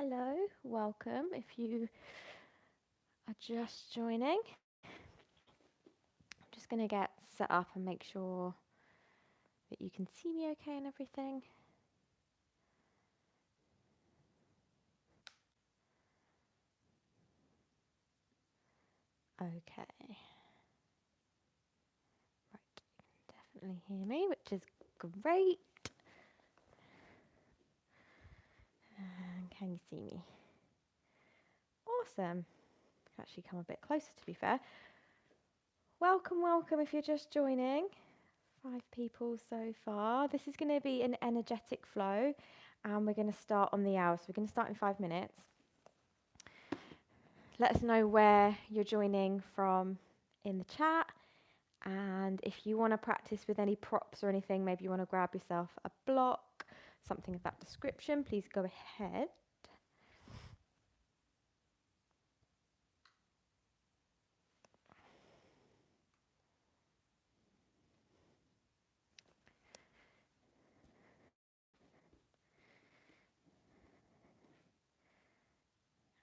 Hello, welcome. If you are just joining, I'm just going to get set up and make sure that you can see me okay and everything. Okay. Right, you can definitely hear me, which is great. And can you see me? Awesome. Actually come a bit closer, to be fair. Welcome, welcome if you're just joining. 5 people so far. This is going to be an energetic flow, and we're going to start on the hour. So we're going to start in 5 minutes. Let us know where you're joining from in the chat, and if you want to practice with any props or anything, maybe you want to grab yourself a block, something of that description, please go ahead.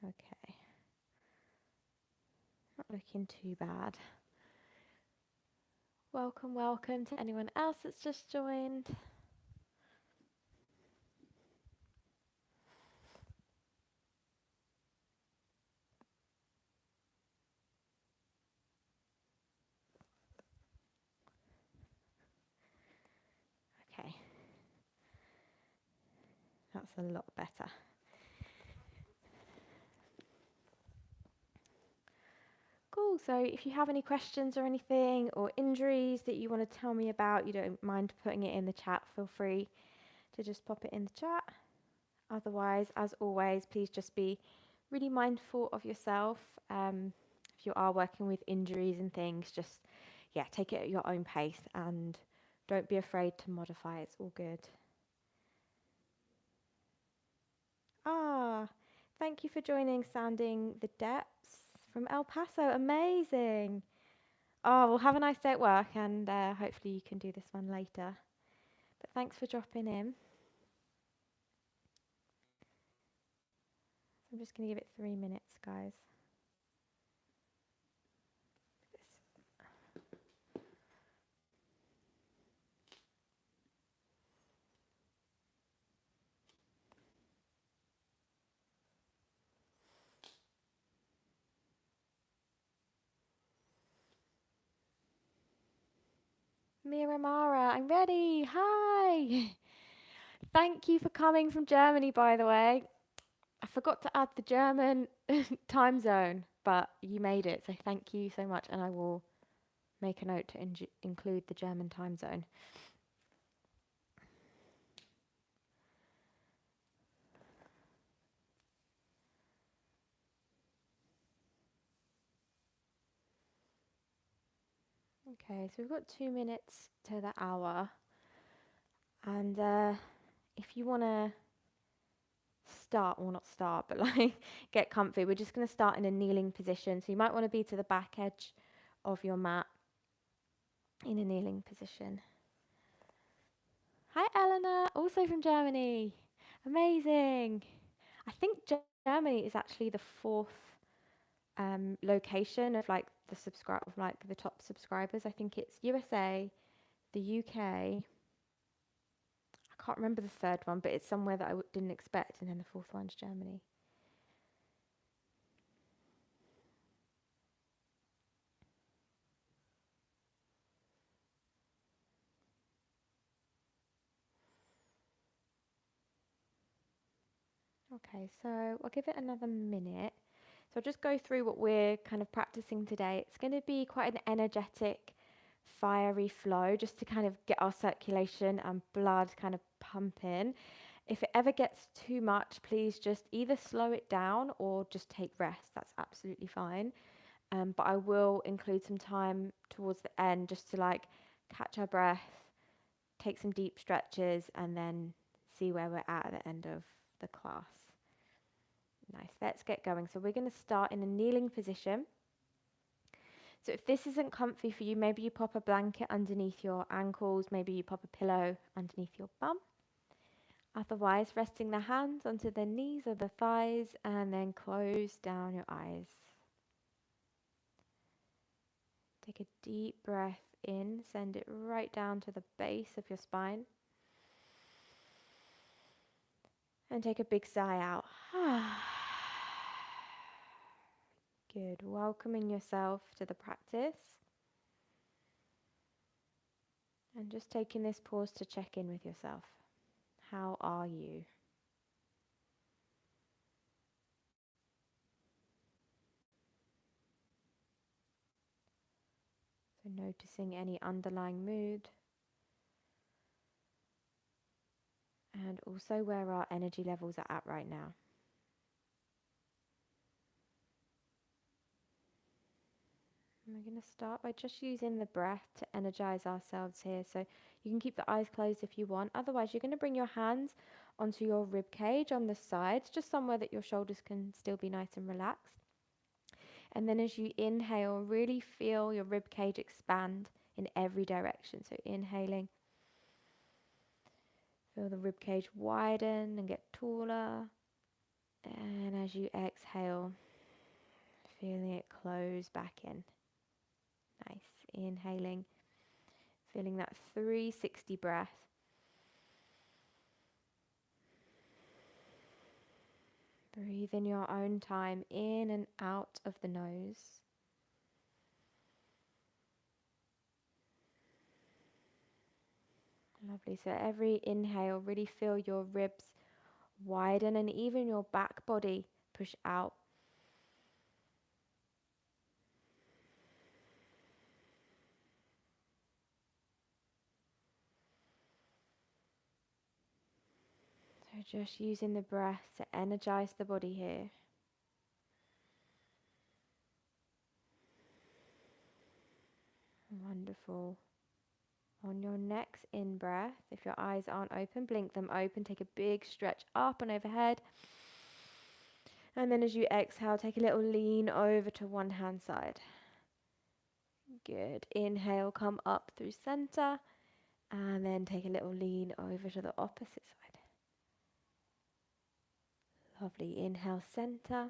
Okay, not looking too bad. Welcome, welcome to anyone else that's just joined. Okay, that's a lot better. Cool, so if you have any questions or anything, or injuries that you want to tell me about, you don't mind putting it in the chat, feel free to just pop it in the chat. Otherwise, as always, please just be really mindful of yourself. If you are working with injuries and things, just, take it at your own pace and don't be afraid to modify. It's all good. Thank you for joining Sounding the Depths from El Paso. Amazing. Well, have a nice day at work, and hopefully you can do this one later. But thanks for dropping in. I'm just going to give it 3 minutes, guys. Miramara, I'm ready. Hi. Thank you for coming from Germany, by the way. I forgot to add the German time zone, but you made it, so thank you so much, and I will make a note to include the German time zone. Okay, so we've got 2 minutes to the hour, and if you want to start, or not start, but like get comfy, we're just going to start in a kneeling position, so you might want to be to the back edge of your mat in a kneeling position. Hi Eleanor, also from Germany. Amazing. I think Germany is actually the 4th location of like the top subscribers. I think it's USA, the UK. I can't remember the 3rd one, but it's somewhere that I didn't expect, and then the 4th one's Germany. Okay, so I'll give it another minute. So I'll just go through what we're kind of practicing today. It's going to be quite an energetic, fiery flow, just to kind of get our circulation and blood kind of pumping. If it ever gets too much, please just either slow it down or just take rest. That's absolutely fine. But I will include some time towards the end just to like catch our breath, take some deep stretches, and then see where we're at the end of the class. Nice, let's get going. So we're going to start in a kneeling position. So if this isn't comfy for you, maybe you pop a blanket underneath your ankles, maybe you pop a pillow underneath your bum. Otherwise, resting the hands onto the knees or the thighs and then close down your eyes. Take a deep breath in, send it right down to the base of your spine. And take a big sigh out. Good. Welcoming yourself to the practice. And just taking this pause to check in with yourself. How are you? So noticing any underlying mood. And also where our energy levels are at right now. And we're going to start by just using the breath to energize ourselves here. So you can keep the eyes closed if you want. Otherwise, you're going to bring your hands onto your rib cage on the sides, just somewhere that your shoulders can still be nice and relaxed. And then as you inhale, really feel your rib cage expand in every direction. So inhaling, feel the rib cage widen and get taller. And as you exhale, feeling it close back in. Nice. Inhaling, feeling that 360 breath. Breathe in your own time, in and out of the nose. Lovely. So every inhale, really feel your ribs widen and even your back body push out. So just using the breath to energize the body here. Wonderful. On your next in-breath, if your eyes aren't open, blink them open. Take a big stretch up and overhead. And then as you exhale, take a little lean over to one hand side. Good. Inhale, come up through center. And then take a little lean over to the opposite side. Lovely. Inhale, center.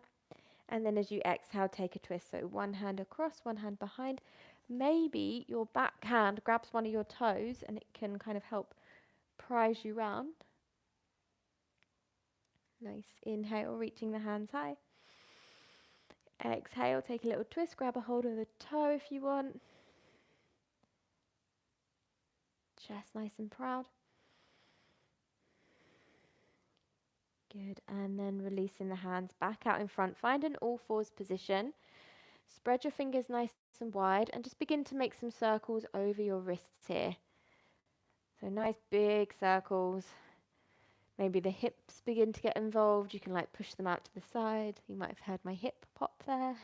And then as you exhale, take a twist. So one hand across, one hand behind. Maybe your back hand grabs one of your toes and it can kind of help prise you round. Nice. Inhale, reaching the hands high. Exhale, take a little twist. Grab a hold of the toe if you want. Chest nice and proud. Good. And then releasing the hands back out in front. Find an all fours position. Spread your fingers nice and wide and just begin to make some circles over your wrists here. So nice big circles. Maybe the hips begin to get involved. You can like push them out to the side. You might have heard my hip pop there.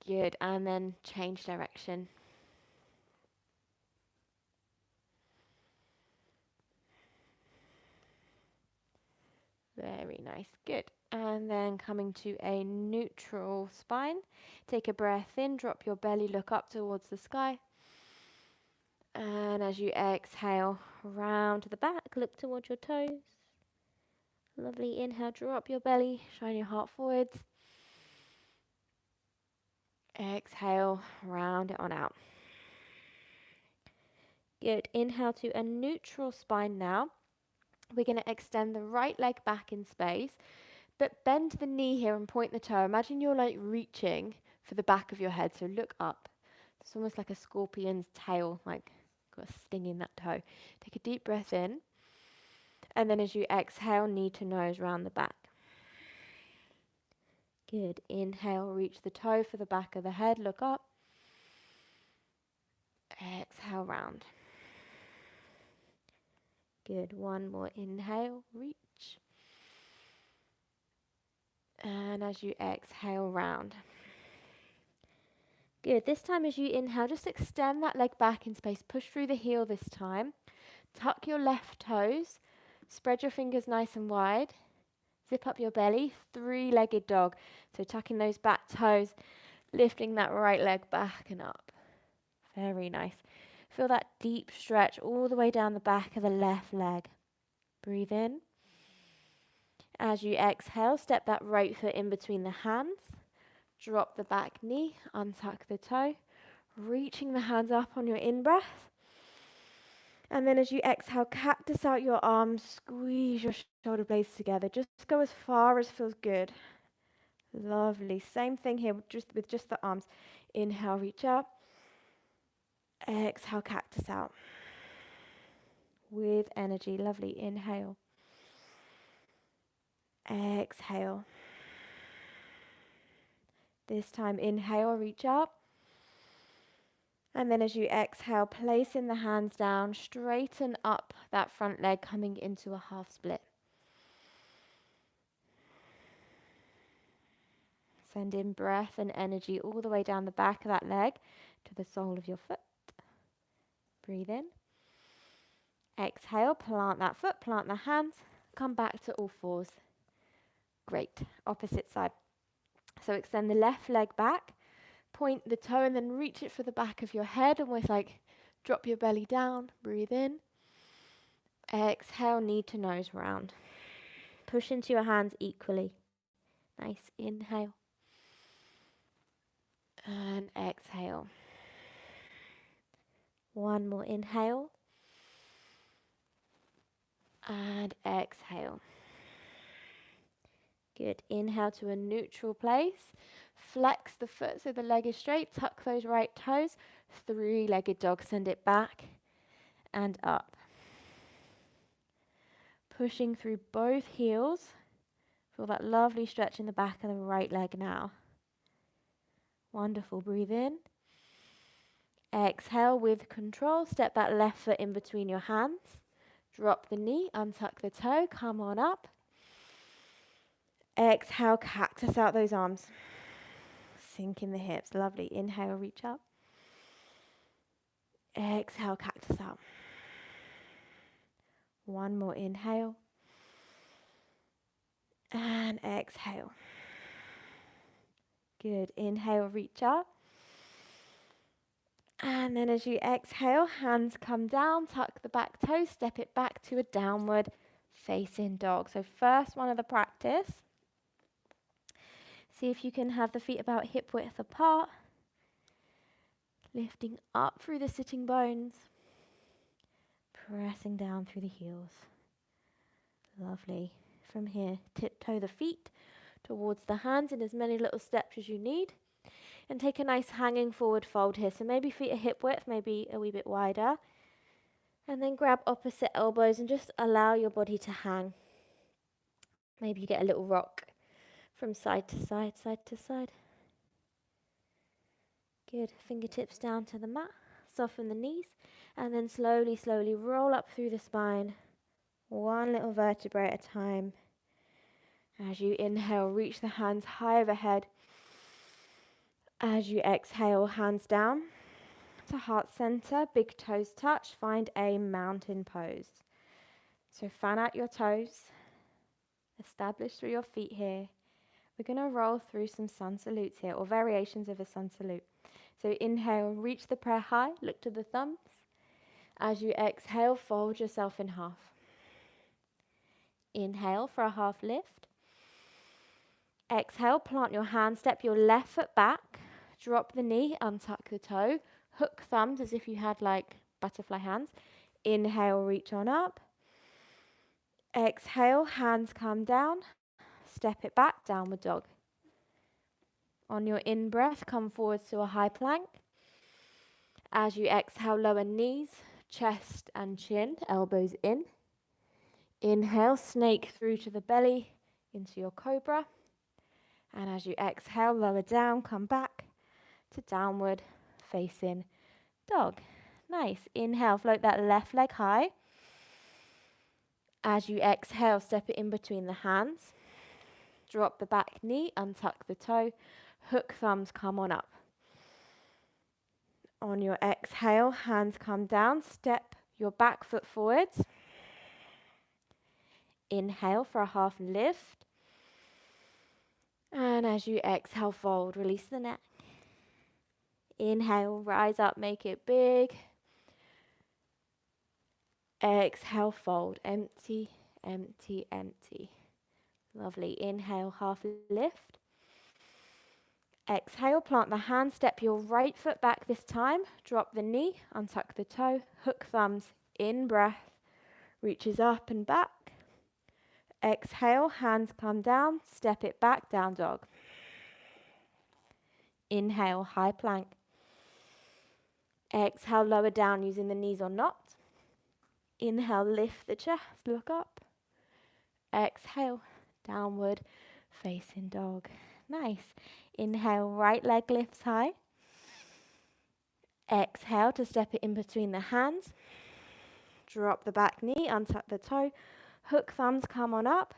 Good. And then change direction. Very nice. Good. And then coming to a neutral spine. Take a breath in, drop your belly, look up towards the sky. And as you exhale, round to the back, look towards your toes. Lovely. Inhale, drop your belly, shine your heart forwards. Exhale, round it on out. Good. Inhale to a neutral spine now. We're going to extend the right leg back in space, but bend the knee here and point the toe. Imagine you're like reaching for the back of your head, so look up. It's almost like a scorpion's tail, like got a sting in that toe. Take a deep breath in, and then as you exhale, knee to nose round the back. Good. Inhale, reach the toe for the back of the head, look up. Exhale, round. Good. One more inhale, reach. And as you exhale, round. Good. This time as you inhale, just extend that leg back in space. Push through the heel this time. Tuck your left toes. Spread your fingers nice and wide. Zip up your belly. Three-legged dog. So tucking those back toes, lifting that right leg back and up. Very nice. Feel that deep stretch all the way down the back of the left leg. Breathe in. As you exhale, step that right foot in between the hands. Drop the back knee, untuck the toe, reaching the hands up on your in-breath. And then as you exhale, cactus out your arms, squeeze your shoulder blades together. Just go as far as feels good. Lovely. Same thing here, with just the arms. Inhale, reach up. Exhale, cactus out. With energy. Lovely. Inhale. Exhale. This time, inhale, reach up. And then as you exhale, placing the hands down, straighten up that front leg, coming into a half split. Send in breath and energy all the way down the back of that leg to the sole of your foot. Breathe in. Exhale, plant that foot, plant the hands, come back to all fours. Great. Opposite side. So extend the left leg back, point the toe and then reach it for the back of your head, almost like drop your belly down. Breathe in. Exhale, knee to nose round. Push into your hands equally. Nice. Inhale. And exhale. One more inhale. And exhale. Good. Inhale to a neutral place. Flex the foot so the leg is straight. Tuck those right toes. Three-legged dog. Send it back and up. Pushing through both heels. Feel that lovely stretch in the back of the right leg now. Wonderful. Breathe in. Exhale with control. Step that left foot in between your hands. Drop the knee, untuck the toe, come on up. Exhale, cactus out those arms. Sink in the hips. Lovely. Inhale, reach up. Exhale, cactus out. One more inhale. And exhale. Good. Inhale, reach up. And then as you exhale, hands come down, tuck the back toes, step it back to a downward facing dog. So first one of the practice. See if you can have the feet about hip width apart. Lifting up through the sitting bones. Pressing down through the heels. Lovely. From here, tiptoe the feet towards the hands in as many little steps as you need. And take a nice hanging forward fold here. So maybe feet are hip width, maybe a wee bit wider. And then grab opposite elbows and just allow your body to hang. Maybe you get a little rock from side to side, side to side. Good. Fingertips down to the mat. Soften the knees. And then slowly, slowly roll up through the spine. One little vertebrae at a time. As you inhale, reach the hands high overhead. As you exhale, hands down to heart center, big toes touch, find a mountain pose. So fan out your toes, establish through your feet here. We're going to roll through some sun salutes here, or variations of a sun salute. So inhale, reach the prayer high, look to the thumbs. As you exhale, fold yourself in half. Inhale for a half lift. Exhale, plant your hand, step your left foot back. Drop the knee, untuck the toe, hook thumbs as if you had like butterfly hands. Inhale, reach on up. Exhale, hands come down. Step it back, downward dog. On your in-breath, come forwards to a high plank. As you exhale, lower knees, chest and chin, elbows in. Inhale, snake through to the belly, into your cobra. And as you exhale, lower down, come back to downward facing dog. Nice. Inhale, float that left leg high. As you exhale, step it in between the hands. Drop the back knee, untuck the toe. Hook thumbs, come on up. On your exhale, hands come down. Step your back foot forwards. Inhale for a half lift. And as you exhale, fold, release the neck. Inhale, rise up, make it big. Exhale, fold. Empty, empty, empty. Lovely. Inhale, half lift. Exhale, plant the hand, step your right foot back this time. Drop the knee, untuck the toe, hook thumbs, in breath, reaches up and back. Exhale, hands come down, step it back, down dog. Inhale, high plank. Exhale, lower down using the knees or not. Inhale, lift the chest, look up. Exhale, downward facing dog. Nice. Inhale, right leg lifts high. Exhale to step it in between the hands. Drop the back knee, untuck the toe. Hook thumbs, come on up.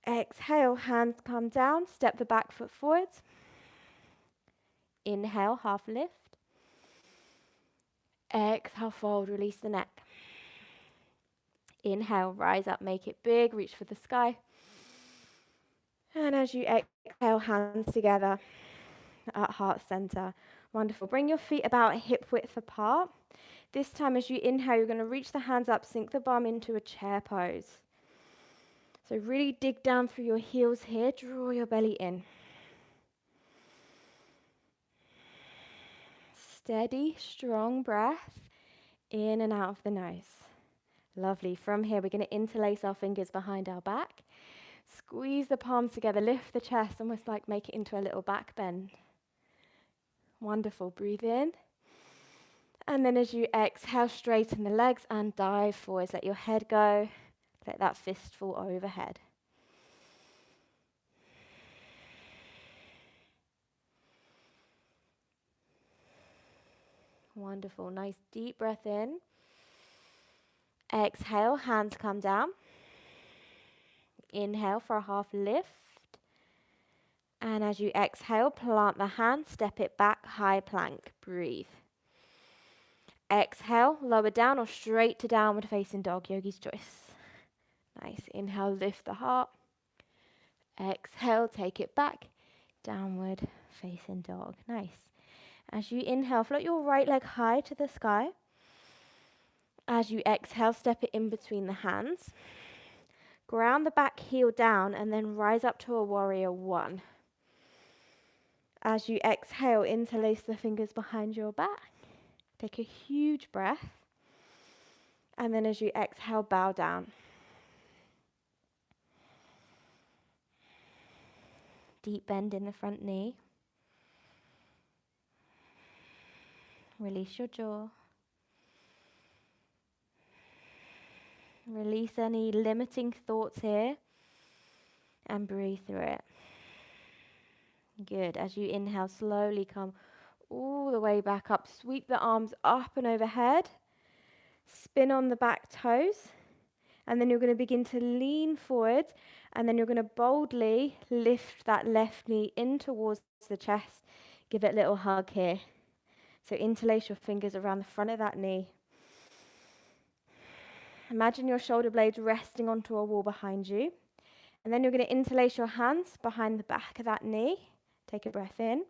Exhale, hands come down, step the back foot forwards. Inhale, half lift. Exhale, fold, release the neck. Inhale, rise up, make it big, reach for the sky. And as you exhale, hands together at heart center. Wonderful. Bring your feet about hip width apart. This time as you inhale, you're going to reach the hands up, sink the bum into a chair pose. So really dig down through your heels here, draw your belly in. Steady, strong breath in and out of the nose. Lovely. From here, we're going to interlace our fingers behind our back. Squeeze the palms together, lift the chest, almost like make it into a little back bend. Wonderful. Breathe in. And then as you exhale, straighten the legs and dive forwards. Let your head go. Let that fist fall overhead. Wonderful. Nice deep breath in. Exhale, hands come down. Inhale for a half lift. And as you exhale, plant the hand, step it back, high plank. Breathe. Exhale, lower down or straight to downward facing dog, yogi's choice. Nice. Inhale, lift the heart. Exhale, take it back, downward facing dog. Nice. As you inhale, float your right leg high to the sky. As you exhale, step it in between the hands. Ground the back heel down and then rise up to a warrior one. As you exhale, interlace the fingers behind your back. Take a huge breath. And then as you exhale, bow down. Deep bend in the front knee. Release your jaw. Release any limiting thoughts here. And breathe through it. Good. As you inhale, slowly come all the way back up. Sweep the arms up and overhead. Spin on the back toes. And then you're going to begin to lean forward. And then you're going to boldly lift that left knee in towards the chest. Give it a little hug here. So interlace your fingers around the front of that knee. Imagine your shoulder blades resting onto a wall behind you. And then you're going to interlace your hands behind the back of that knee. Take a breath in.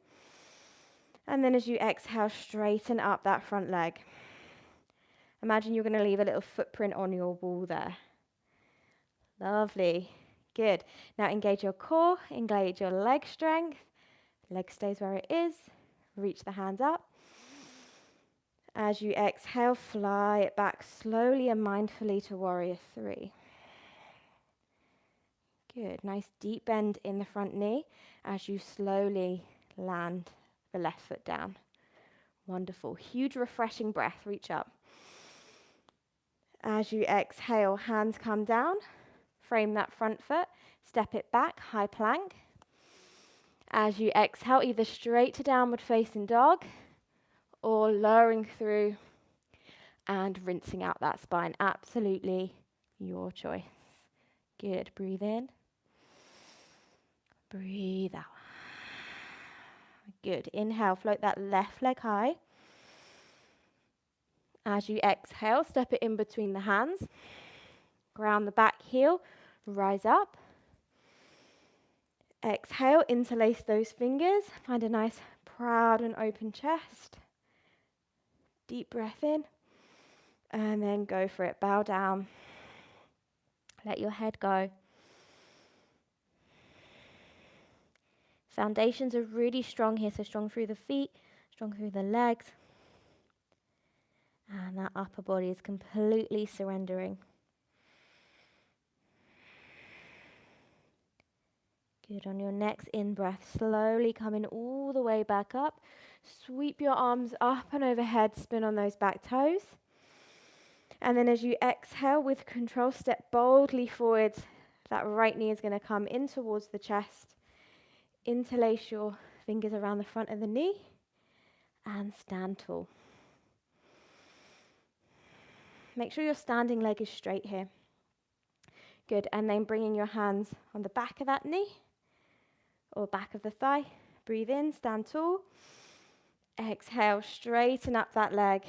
And then as you exhale, straighten up that front leg. Imagine you're going to leave a little footprint on your wall there. Lovely. Good. Now engage your core, engage your leg strength. Leg stays where it is. Reach the hands up. As you exhale, fly it back slowly and mindfully to warrior three. Good. Nice deep bend in the front knee as you slowly land the left foot down. Wonderful. Huge refreshing breath. Reach up. As you exhale, hands come down. Frame that front foot. Step it back, high plank. As you exhale, either straight to downward facing dog or lowering through and rinsing out that spine. Absolutely your choice. Good. Breathe in. Breathe out. Good. Inhale, float that left leg high. As you exhale, step it in between the hands. Ground the back heel, rise up. Exhale, interlace those fingers. Find a nice, proud and open chest. Deep breath in. And then go for it. Bow down. Let your head go. Foundations are really strong here, so strong through the feet, strong through the legs. And that upper body is completely surrendering. Good. On your next in-breath, slowly coming all the way back up. Sweep your arms up and overhead, spin on those back toes. And then as you exhale with control, step boldly forwards. That right knee is going to come in towards the chest. Interlace your fingers around the front of the knee and stand tall. Make sure your standing leg is straight here. Good. And then bringing your hands on the back of that knee or back of the thigh. Breathe in, stand tall. Exhale, straighten up that leg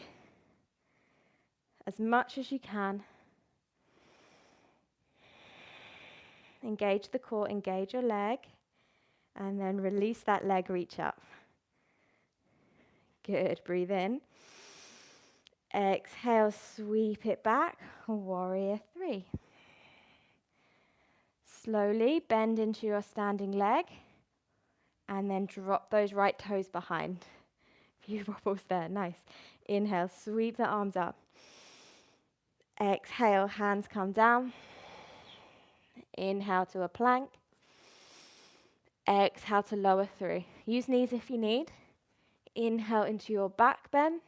as much as you can. Engage the core, engage your leg, and then release that leg, reach up. Good, breathe in. Exhale, sweep it back, warrior 3. Slowly bend into your standing leg, and then drop those right toes behind. A few wobbles there, nice. Inhale, sweep the arms up. Exhale, hands come down. Inhale to a plank. Exhale to lower through. Use knees if you need. Inhale into your back bend.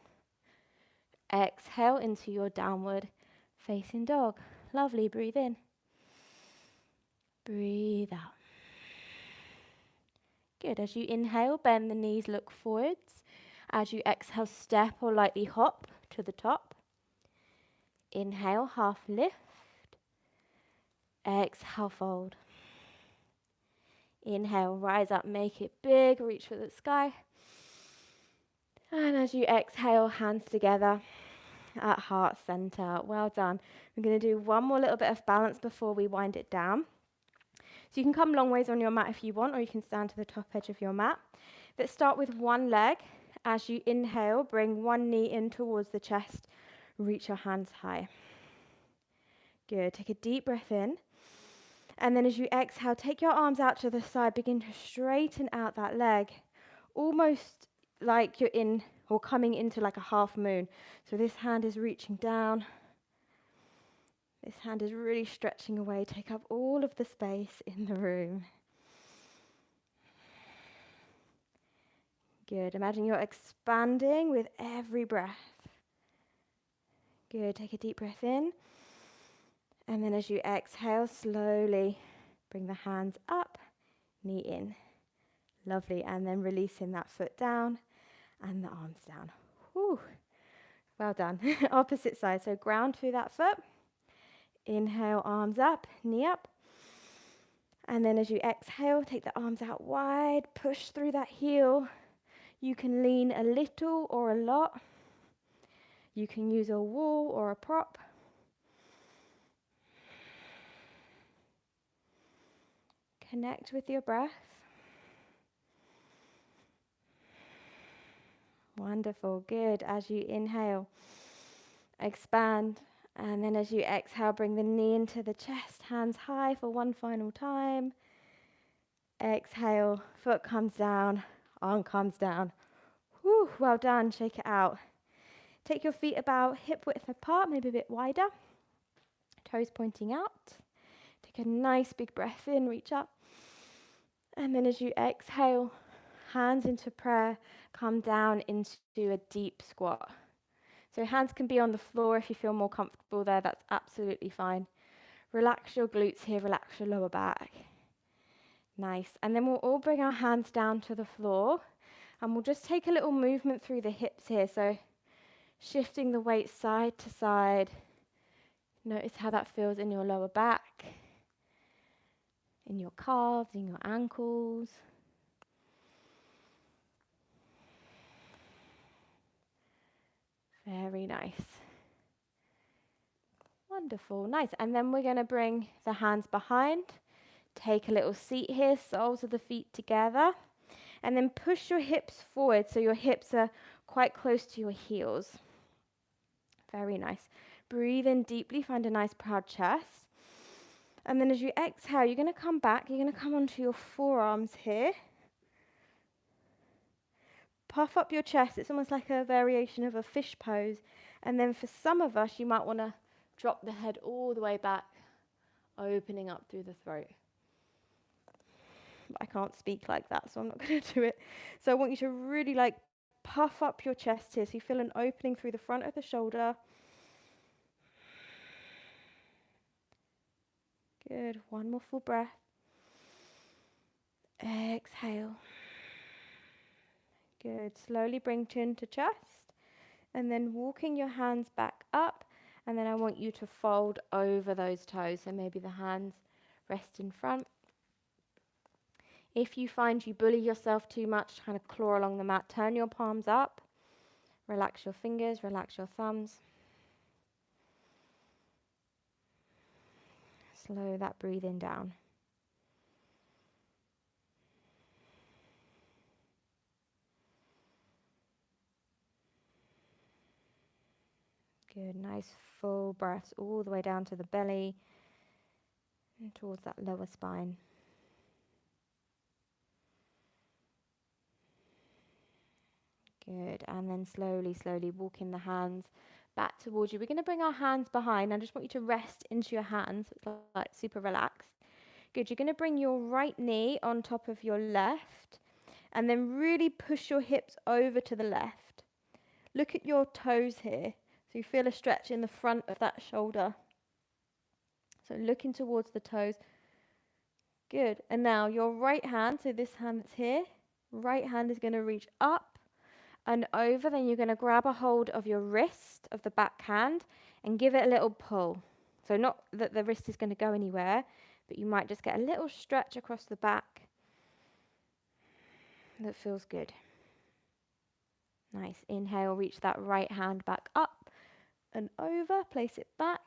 Exhale into your downward facing dog. Lovely, breathe in. Breathe out. Good, as you inhale, bend the knees, look forwards. As you exhale, step or lightly hop to the top. Inhale, half lift. Exhale, fold. Inhale, rise up, make it big, reach for the sky. And as you exhale, hands together at heart center. Well done. We're going to do one more little bit of balance before we wind it down. So you can come long ways on your mat if you want, or you can stand to the top edge of your mat. But start with one leg. As you inhale, bring one knee in towards the chest. Reach your hands high. Good. Take a deep breath in. And then as you exhale, take your arms out to the side. Begin to straighten out that leg. Almost like you're in or coming into like a half moon. So this hand is reaching down. This hand is really stretching away. Take up all of the space in the room. Good. Imagine you're expanding with every breath. Good. Take a deep breath in. And then as you exhale, slowly bring the hands up, knee in. Lovely. And then releasing that foot down and the arms down. Whew. Well done. Opposite side. So ground through that foot. Inhale, arms up, knee up. And then as you exhale, take the arms out wide, push through that heel. You can lean a little or a lot. You can use a wall or a prop. Connect with your breath. Wonderful, good. As you inhale, expand. And then as you exhale, bring the knee into the chest, hands high for one final time. Exhale, foot comes down, arm comes down. Whew, well done, shake it out. Take your feet about hip width apart, maybe a bit wider. Toes pointing out. Take a nice big breath in, reach up. And then as you exhale, hands into prayer, come down into a deep squat. So hands can be on the floor if you feel more comfortable there, that's absolutely fine. Relax your glutes here, relax your lower back. Nice. And then we'll all bring our hands down to the floor and we'll just take a little movement through the hips here. So shifting the weight side to side. Notice how that feels in your lower back, in your calves, in your ankles. Very nice. Wonderful, nice. And then we're going to bring the hands behind. Take a little seat here, soles of the feet together. And then push your hips forward so your hips are quite close to your heels. Very nice. Breathe in deeply, find a nice proud chest. And then as you exhale, you're going to come back, you're going to come onto your forearms here. Puff up your chest, it's almost like a variation of a fish pose. And then for some of us, you might want to drop the head all the way back, opening up through the throat. I can't speak like that, so I'm not going to do it. So I want you to really like puff up your chest here, so you feel an opening through the front of the shoulder. Good, one more full breath. Exhale. Good, slowly bring chin to chest, and then walking your hands back up, and then I want you to fold over those toes, so maybe the hands rest in front. If you find you bully yourself too much, kind of claw along the mat, turn your palms up, relax your fingers, relax your thumbs. Slow that breathing down. Good, nice full breaths all the way down to the belly and towards that lower spine. Good, and then slowly, slowly walking the hands back towards you. We're going to bring our hands behind. I just want you to rest into your hands. It's like super relaxed. Good, you're going to bring your right knee on top of your left and then really push your hips over to the left. Look at your toes here. So you feel a stretch in the front of that shoulder. So looking towards the toes. Good, and now your right hand, so this hand that's here, right hand is going to reach up and over, then you're going to grab a hold of your wrist of the back hand and give it a little pull. So not that the wrist is going to go anywhere, but you might just get a little stretch across the back. That feels good. Nice. Inhale, reach that right hand back up and over, place it back.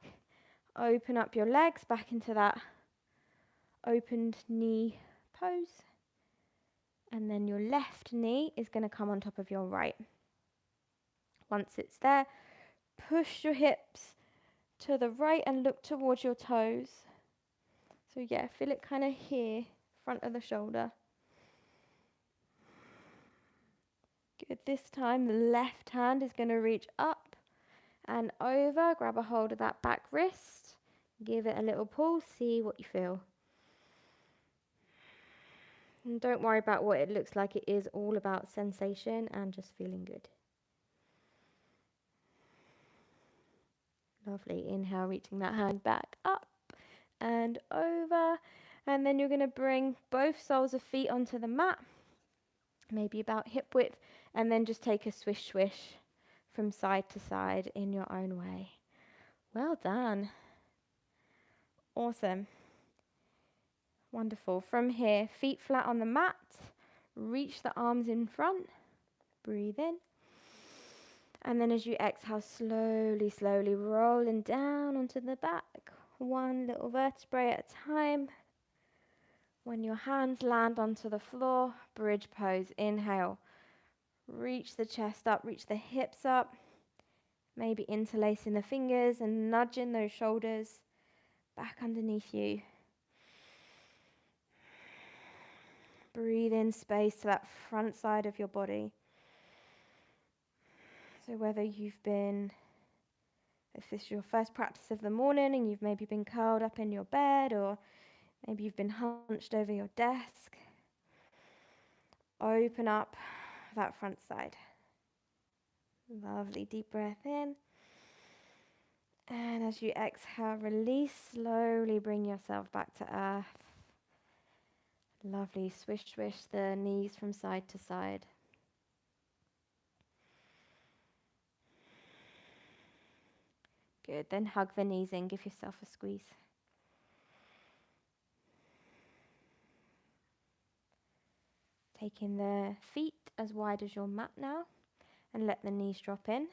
Open up your legs back into that opened knee pose. And then your left knee is going to come on top of your right. Once it's there, push your hips to the right and look towards your toes. So yeah, feel it kind of here, front of the shoulder. Good. This time the left hand is going to reach up and over. Grab a hold of that back wrist. Give it a little pull. See what you feel. And don't worry about what it looks like. It is all about sensation and just feeling good. Lovely. Inhale, reaching that hand back up and over. And then you're going to bring both soles of feet onto the mat, maybe about hip width, and then just take a swish swish from side to side in your own way. Well done. Awesome. Wonderful. From here, feet flat on the mat, reach the arms in front, breathe in. And then as you exhale, slowly, slowly rolling down onto the back, one little vertebrae at a time. When your hands land onto the floor, bridge pose, inhale. Reach the chest up, reach the hips up, maybe interlacing the fingers and nudging those shoulders back underneath you. Breathe in space to that front side of your body. So whether if this is your first practice of the morning and you've maybe been curled up in your bed, or maybe you've been hunched over your desk, open up that front side. Lovely, deep breath in. And as you exhale, release, slowly bring yourself back to earth. Lovely, swish, swish the knees from side to side. Good, then hug the knees in, give yourself a squeeze. Taking the feet as wide as your mat now, and let the knees drop in.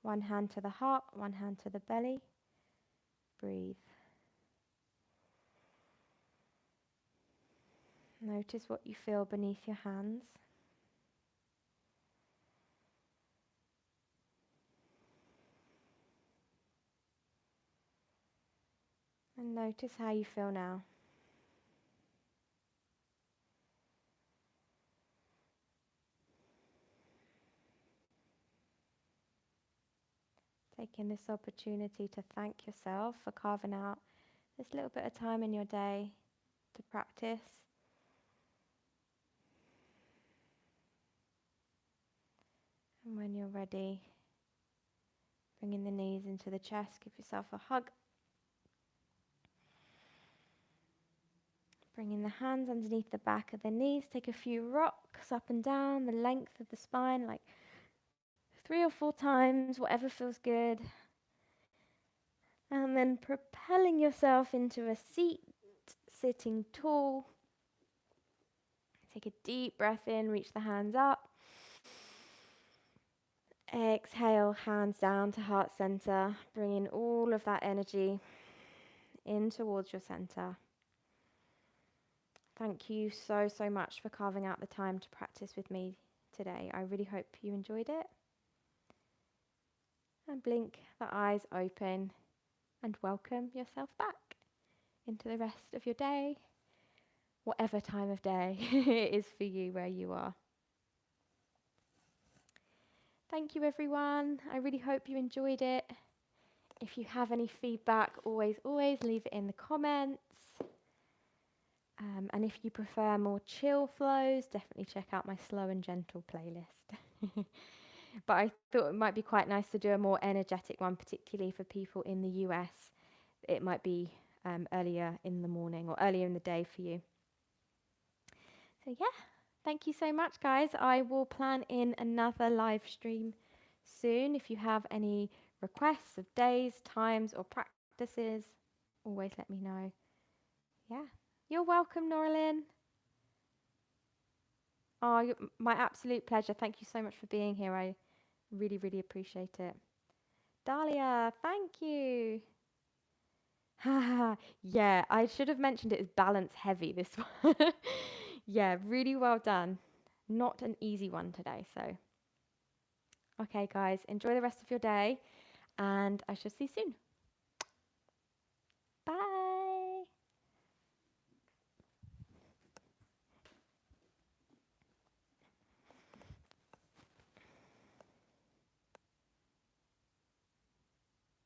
One hand to the heart, one hand to the belly. Breathe. Notice what you feel beneath your hands. Notice how you feel now. Taking this opportunity to thank yourself for carving out this little bit of time in your day to practice. And when you're ready, bringing the knees into the chest, give yourself a hug. Bringing the hands underneath the back of the knees, take a few rocks up and down the length of the spine, like 3 or 4 times, whatever feels good. And then propelling yourself into a seat, sitting tall. Take a deep breath in, reach the hands up. Exhale, hands down to heart center, bringing all of that energy in towards your center. Thank you so, so much for carving out the time to practice with me today. I really hope you enjoyed it. And blink the eyes open and welcome yourself back into the rest of your day, whatever time of day it is for you where you are. Thank you, everyone. I really hope you enjoyed it. If you have any feedback, always leave it in the comments. And if you prefer more chill flows, definitely check out my slow and gentle playlist. But I thought it might be quite nice to do a more energetic one, particularly for people in the US. It might be earlier in the morning or earlier in the day for you. So yeah, thank you so much, guys. I will plan in another live stream soon. If you have any requests of days, times, or practices, always let me know. Yeah, you're welcome, Norlin. Oh, my absolute pleasure. Thank you so much for being here. I really, really appreciate it. Dahlia, thank you. Yeah, I should have mentioned it as balance heavy, this one. Yeah, really well done. Not an easy one today, so. Okay, guys, enjoy the rest of your day, and I shall see you soon. Bye.